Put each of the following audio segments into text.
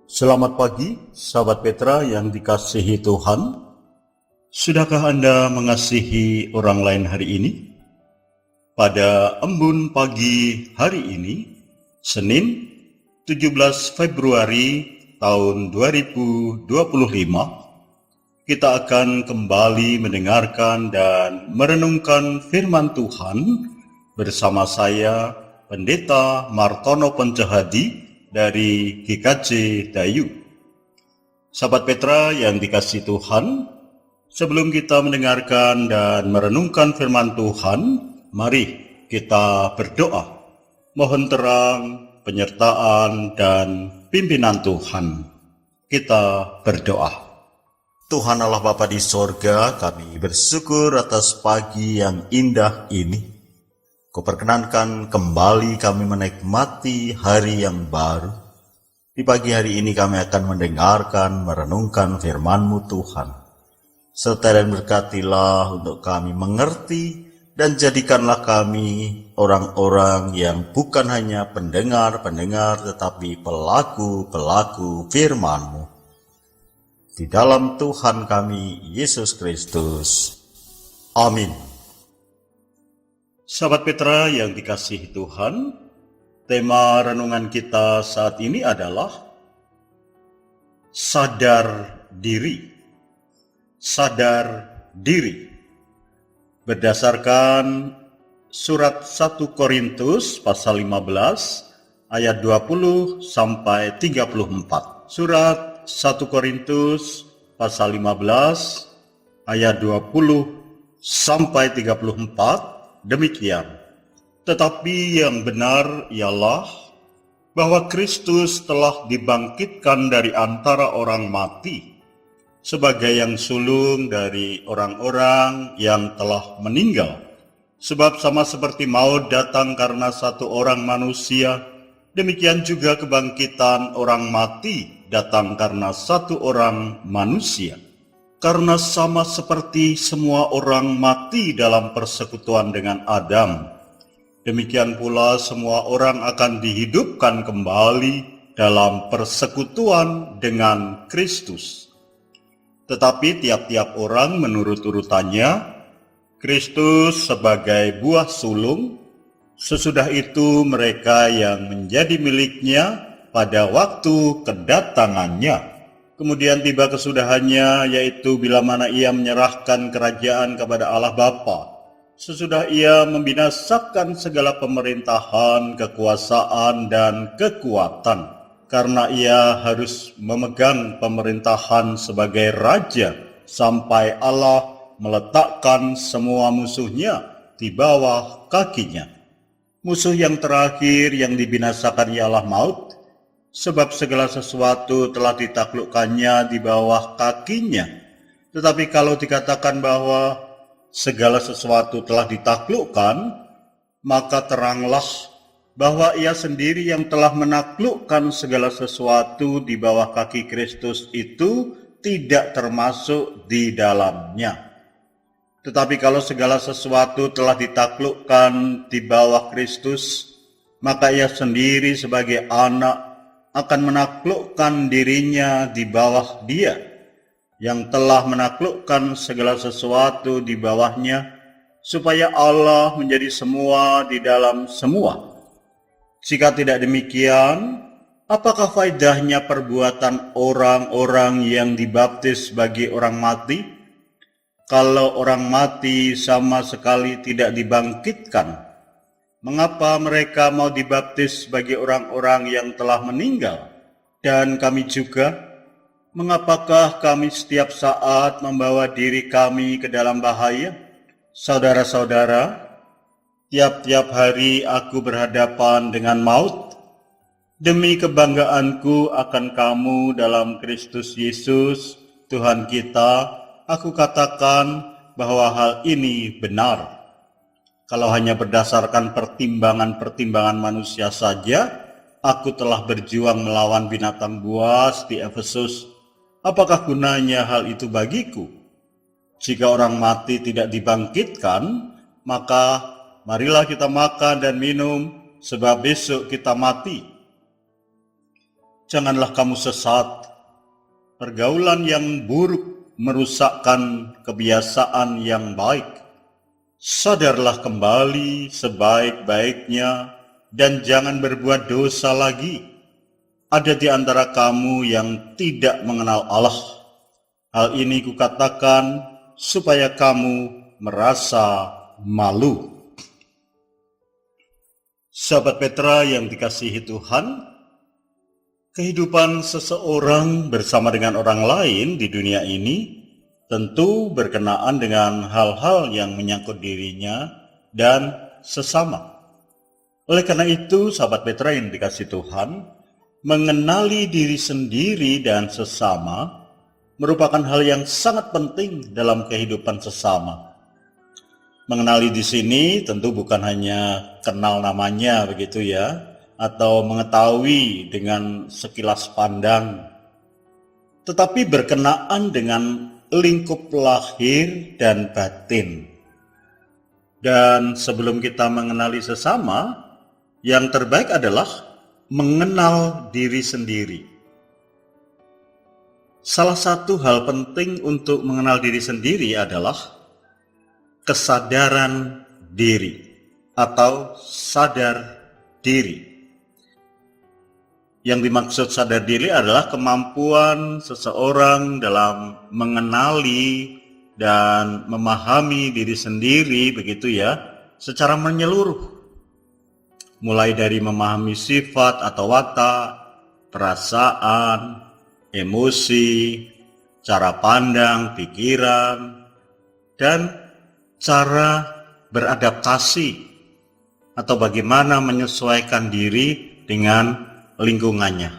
Selamat pagi, sahabat Petra yang dikasihi Tuhan. Sudahkah Anda mengasihi orang lain hari ini? Pada embun pagi hari ini, Senin 17 Februari tahun 2025, kita akan kembali mendengarkan dan merenungkan firman Tuhan bersama saya, Pendeta Martono Pencahadi, dari GKJ Dayu. Sahabat Petra yang dikasihi Tuhan, sebelum kita mendengarkan dan merenungkan firman Tuhan, mari kita berdoa. Mohon terang, penyertaan, dan pimpinan Tuhan. Kita berdoa. Tuhan Allah Bapa di sorga, kami bersyukur atas pagi yang indah ini. Kau perkenankan kembali kami menikmati hari yang baru. Di pagi hari ini kami akan mendengarkan, merenungkan firman-Mu Tuhan. Serta dan berkatilah untuk kami mengerti dan jadikanlah kami orang-orang yang bukan hanya pendengar-pendengar tetapi pelaku-pelaku firman-Mu. Di dalam Tuhan kami, Yesus Kristus. Amin. Sahabat Petra yang dikasihi Tuhan, tema renungan kita saat ini adalah sadar diri. Sadar diri. Berdasarkan surat 1 Korintus pasal 15 ayat 20 sampai 34. Surat 1 Korintus pasal 15 ayat 20 sampai 34. Demikian, tetapi yang benar ialah bahwa Kristus telah dibangkitkan dari antara orang mati sebagai yang sulung dari orang-orang yang telah meninggal. Sebab sama seperti maut datang karena satu orang manusia, demikian juga kebangkitan orang mati datang karena satu orang manusia. Karena sama seperti semua orang mati dalam persekutuan dengan Adam, demikian pula semua orang akan dihidupkan kembali dalam persekutuan dengan Kristus. Tetapi tiap-tiap orang menurut urutannya, Kristus sebagai buah sulung, sesudah itu mereka yang menjadi miliknya pada waktu kedatangannya. Kemudian tiba kesudahannya, yaitu bila mana ia menyerahkan kerajaan kepada Allah Bapa. Sesudah ia membinasakan segala pemerintahan, kekuasaan, dan kekuatan. Karena ia harus memegang pemerintahan sebagai raja, sampai Allah meletakkan semua musuhnya di bawah kakinya. Musuh yang terakhir yang dibinasakan ialah maut, sebab segala sesuatu telah ditaklukkannya di bawah kakinya. Tetapi kalau dikatakan bahwa segala sesuatu telah ditaklukkan, maka teranglah bahwa ia sendiri yang telah menaklukkan segala sesuatu di bawah kaki Kristus itu tidak termasuk di dalamnya. Tetapi kalau segala sesuatu telah ditaklukkan di bawah Kristus, maka ia sendiri sebagai anak akan menaklukkan dirinya di bawah Dia yang telah menaklukkan segala sesuatu di bawahnya, supaya Allah menjadi semua di dalam semua. Jika tidak demikian, apakah faedahnya perbuatan orang-orang yang dibaptis bagi orang mati? Kalau orang mati sama sekali tidak dibangkitkan, mengapa mereka mau dibaptis bagi orang-orang yang telah meninggal? Dan kami juga, mengapakah kami setiap saat membawa diri kami ke dalam bahaya? Saudara-saudara, tiap-tiap hari aku berhadapan dengan maut. Demi kebanggaanku akan kamu dalam Kristus Yesus, Tuhan kita, aku katakan bahwa hal ini benar. Kalau hanya berdasarkan pertimbangan-pertimbangan manusia saja, aku telah berjuang melawan binatang buas di Efesus. Apakah gunanya hal itu bagiku? Jika orang mati tidak dibangkitkan, maka marilah kita makan dan minum, sebab besok kita mati. Janganlah kamu sesat. Pergaulan yang buruk merusakkan kebiasaan yang baik. Sadarlah kembali sebaik-baiknya dan jangan berbuat dosa lagi. Ada di antara kamu yang tidak mengenal Allah. Hal ini kukatakan supaya kamu merasa malu. Sahabat Petra yang dikasihi Tuhan, kehidupan seseorang bersama dengan orang lain di dunia ini tentu berkenaan dengan hal-hal yang menyangkut dirinya dan sesama. Oleh karena itu, sahabat Petra yang dikasihi Tuhan, mengenali diri sendiri dan sesama merupakan hal yang sangat penting dalam kehidupan sesama. Mengenali di sini tentu bukan hanya kenal namanya begitu ya, atau mengetahui dengan sekilas pandang, tetapi berkenaan dengan lingkup lahir dan batin. Dan sebelum kita mengenali sesama, yang terbaik adalah mengenal diri sendiri. Salah satu hal penting untuk mengenal diri sendiri adalah kesadaran diri atau sadar diri. Yang dimaksud sadar diri adalah kemampuan seseorang dalam mengenali dan memahami diri sendiri begitu ya, secara menyeluruh. Mulai dari memahami sifat atau watak, perasaan, emosi, cara pandang, pikiran, dan cara beradaptasi atau bagaimana menyesuaikan diri dengan lingkungannya.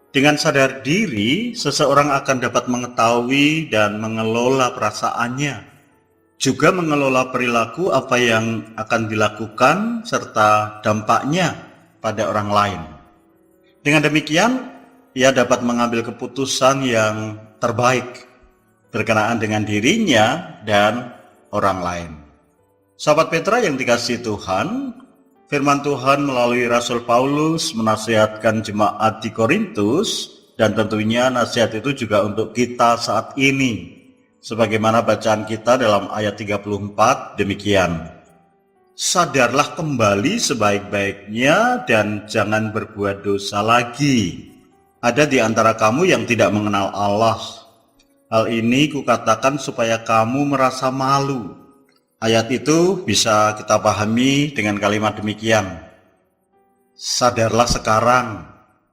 Dengan sadar diri, seseorang akan dapat mengetahui dan mengelola perasaannya, juga mengelola perilaku apa yang akan dilakukan serta dampaknya pada orang lain. Dengan demikian, ia dapat mengambil keputusan yang terbaik berkenaan dengan dirinya dan orang lain. Sahabat Petra yang dikasihi Tuhan, firman Tuhan melalui Rasul Paulus menasihatkan jemaat di Korintus, dan tentunya nasihat itu juga untuk kita saat ini. Sebagaimana bacaan kita dalam ayat 34 demikian. Sadarlah kembali sebaik-baiknya dan jangan berbuat dosa lagi. Ada di antara kamu yang tidak mengenal Allah. Hal ini kukatakan supaya kamu merasa malu. Ayat itu bisa kita pahami dengan kalimat demikian. Sadarlah sekarang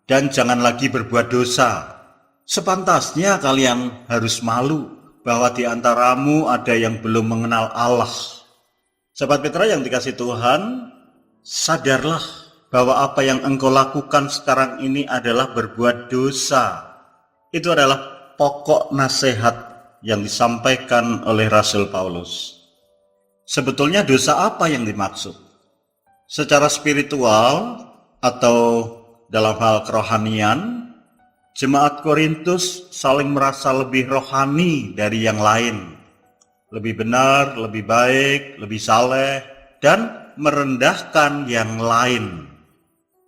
dan jangan lagi berbuat dosa. Sepantasnya kalian harus malu bahwa di antaramu ada yang belum mengenal Allah. Sahabat Petra yang dikasihi Tuhan, sadarlah bahwa apa yang engkau lakukan sekarang ini adalah berbuat dosa. Itu adalah pokok nasihat yang disampaikan oleh Rasul Paulus. Sebetulnya dosa apa yang dimaksud? Secara spiritual atau dalam hal kerohanian, jemaat Korintus saling merasa lebih rohani dari yang lain. Lebih benar, lebih baik, lebih saleh, dan merendahkan yang lain.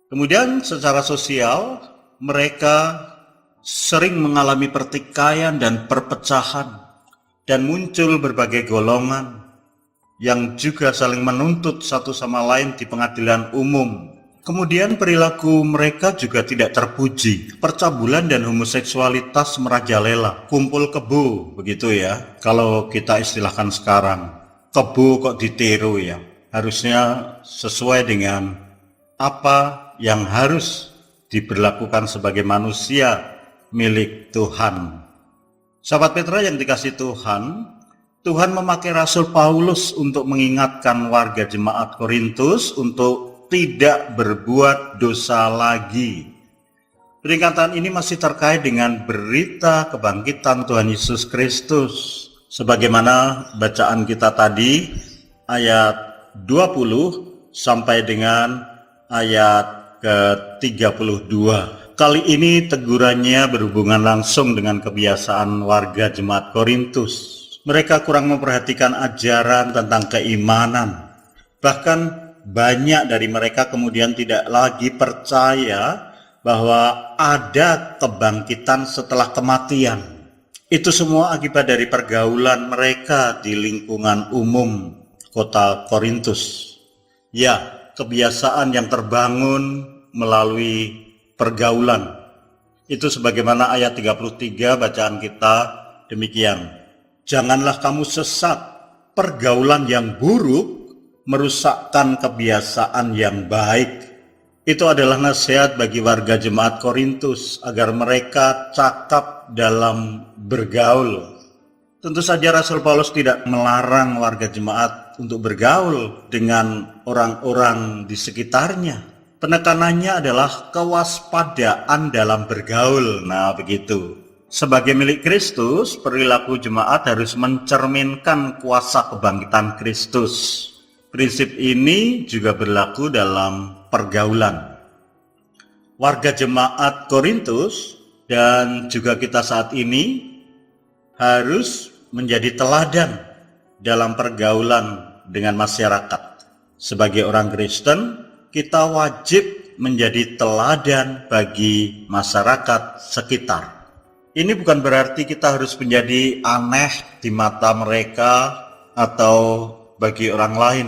Kemudian secara sosial, mereka sering mengalami pertikaian dan perpecahan, dan muncul berbagai golongan yang juga saling menuntut satu sama lain di pengadilan umum. Kemudian perilaku mereka juga tidak terpuji. Percabulan dan homoseksualitas merajalela, kumpul kebo begitu ya. Kalau kita istilahkan sekarang, kebo kok ditiru ya. Harusnya sesuai dengan apa yang harus diberlakukan sebagai manusia milik Tuhan. Sahabat Petra yang dikasihi Tuhan, Tuhan memakai Rasul Paulus untuk mengingatkan warga jemaat Korintus untuk tidak berbuat dosa lagi. Peringatan ini masih terkait dengan berita kebangkitan Tuhan Yesus Kristus. Sebagaimana bacaan kita tadi, ayat 20 sampai dengan ayat ke-32. Kali ini tegurannya berhubungan langsung dengan kebiasaan warga jemaat Korintus. Mereka kurang memperhatikan ajaran tentang keimanan. Bahkan banyak dari mereka kemudian tidak lagi percaya bahwa ada kebangkitan setelah kematian. Itu semua akibat dari pergaulan mereka di lingkungan umum kota Korintus. Ya, kebiasaan yang terbangun melalui pergaulan. Itu sebagaimana ayat 33 bacaan kita demikian. Janganlah kamu sesat, pergaulan yang buruk merusakkan kebiasaan yang baik. Itu adalah nasihat bagi warga jemaat Korintus agar mereka cakap dalam bergaul. Tentu saja Rasul Paulus tidak melarang warga jemaat untuk bergaul dengan orang-orang di sekitarnya. Penekanannya adalah kewaspadaan dalam bergaul. Nah, begitu. Sebagai milik Kristus, perilaku jemaat harus mencerminkan kuasa kebangkitan Kristus. Prinsip ini juga berlaku dalam pergaulan. Warga jemaat Korintus dan juga kita saat ini harus menjadi teladan dalam pergaulan dengan masyarakat. Sebagai orang Kristen, kita wajib menjadi teladan bagi masyarakat sekitar. Ini bukan berarti kita harus menjadi aneh di mata mereka atau bagi orang lain.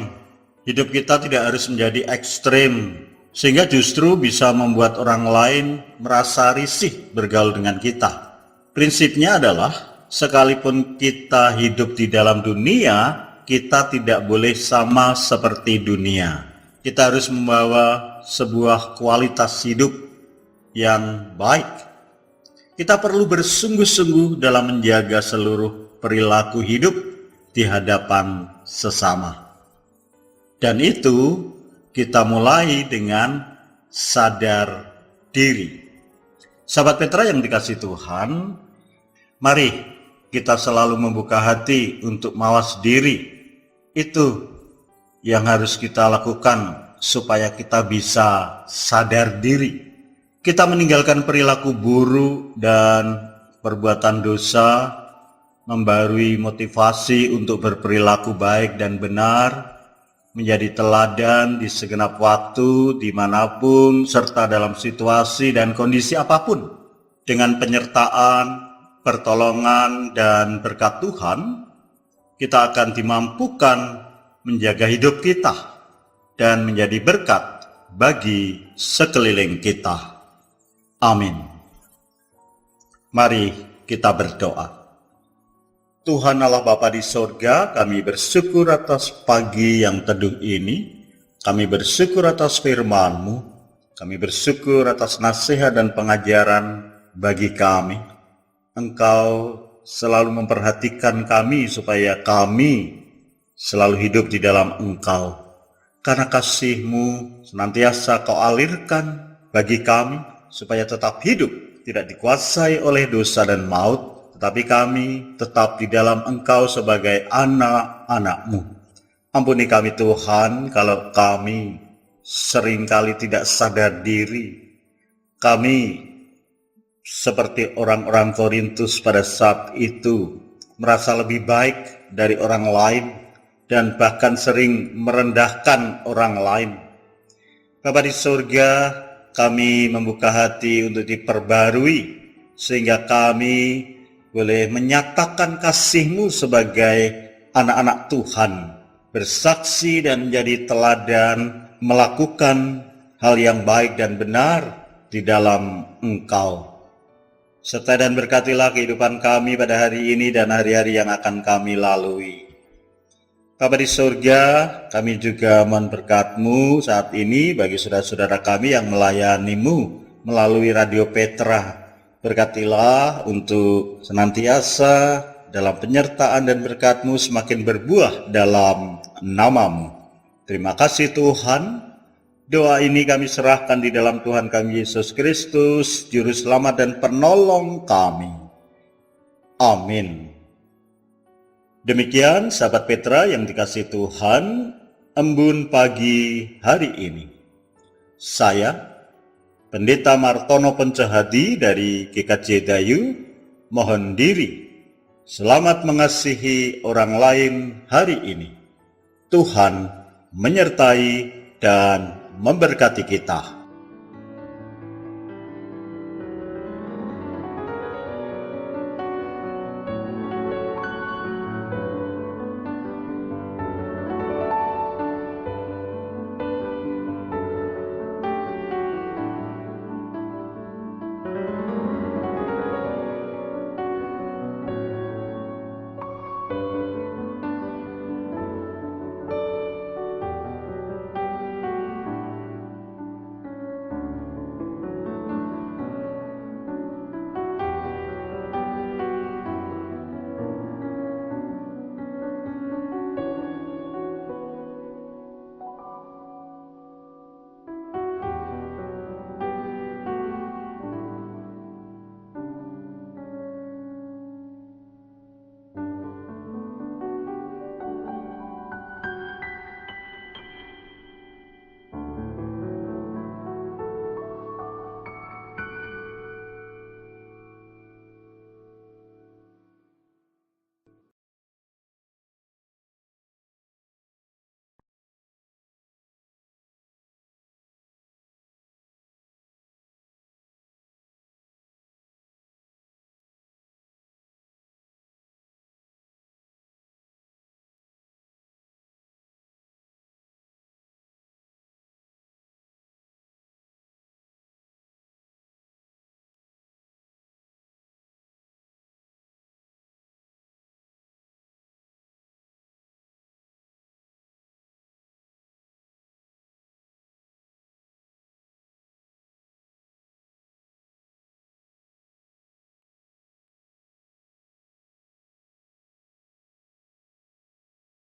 Hidup kita tidak harus menjadi ekstrim, sehingga justru bisa membuat orang lain merasa risih bergaul dengan kita. Prinsipnya adalah, sekalipun kita hidup di dalam dunia, kita tidak boleh sama seperti dunia. Kita harus membawa sebuah kualitas hidup yang baik. Kita perlu bersungguh-sungguh dalam menjaga seluruh perilaku hidup di hadapan sesama. Dan itu kita mulai dengan sadar diri. Sahabat Petra yang dikasihi Tuhan, mari kita selalu membuka hati untuk mawas diri. Itu yang harus kita lakukan supaya kita bisa sadar diri. Kita meninggalkan perilaku buruk dan perbuatan dosa, membarui motivasi untuk berperilaku baik dan benar, menjadi teladan di segenap waktu, dimanapun, serta dalam situasi dan kondisi apapun. Dengan penyertaan, pertolongan, dan berkat Tuhan, kita akan dimampukan menjaga hidup kita dan menjadi berkat bagi sekeliling kita. Amin. Mari kita berdoa. Tuhan Allah Bapa di sorga, kami bersyukur atas pagi yang teduh ini. Kami bersyukur atas firman-Mu. Kami bersyukur atas nasihat dan pengajaran bagi kami. Engkau selalu memperhatikan kami supaya kami selalu hidup di dalam Engkau. Karena kasih-Mu senantiasa Kau alirkan bagi kami supaya tetap hidup, tidak dikuasai oleh dosa dan maut, tetapi kami tetap di dalam Engkau sebagai anak-anak-Mu. Ampuni kami Tuhan kalau kami seringkali tidak sadar diri. Kami seperti orang-orang Korintus pada saat itu merasa lebih baik dari orang lain dan bahkan sering merendahkan orang lain. Bapa di surga, kami membuka hati untuk diperbarui sehingga kami boleh menyatakan kasih-Mu sebagai anak-anak Tuhan, bersaksi dan menjadi teladan, melakukan hal yang baik dan benar di dalam Engkau. Sertai dan berkatilah kehidupan kami pada hari ini dan hari-hari yang akan kami lalui. Bapa di surga, kami juga mohon berkat-Mu saat ini bagi saudara-saudara kami yang melayani-Mu melalui Radio Petra. Berkatilah untuk senantiasa dalam penyertaan dan berkat-Mu semakin berbuah dalam nama-Mu. Terima kasih Tuhan. Doa ini kami serahkan di dalam Tuhan kami Yesus Kristus, Juru Selamat dan Penolong kami. Amin. Demikian sahabat Petra yang dikasihi Tuhan, embun pagi hari ini. Saya, Pendeta Martono Pencahadi dari GKJ Dayu, mohon diri. Selamat mengasihi orang lain hari ini. Tuhan menyertai dan memberkati kita.